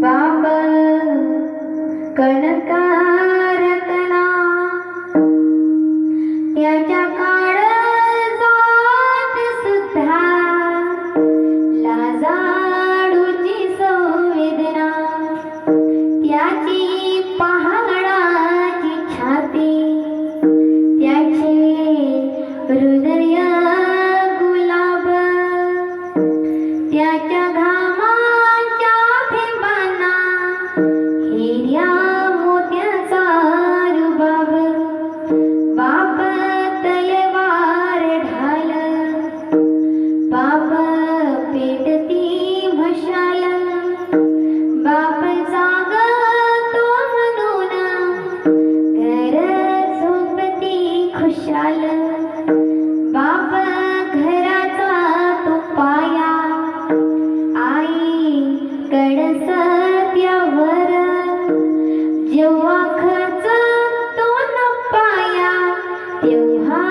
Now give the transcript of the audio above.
बाप कणकारतना त्याच्या काळजात सुद्धा लाजाळूची संवेदना, त्याची पहाडाची छाती, त्याचे हृदय गुलाब, त्याच्या घामाच्या थेंबांना हिरव्या मोत्याचा रुबाब. बाप तलवार ढाल, बाप पेटती मशाल, बाप जागतो म्हणून घर झोपती खुशाल. बाप घराचा तो पाया, आई कडसत्यावर जेव्हा खचतो न पाया, तेव्हा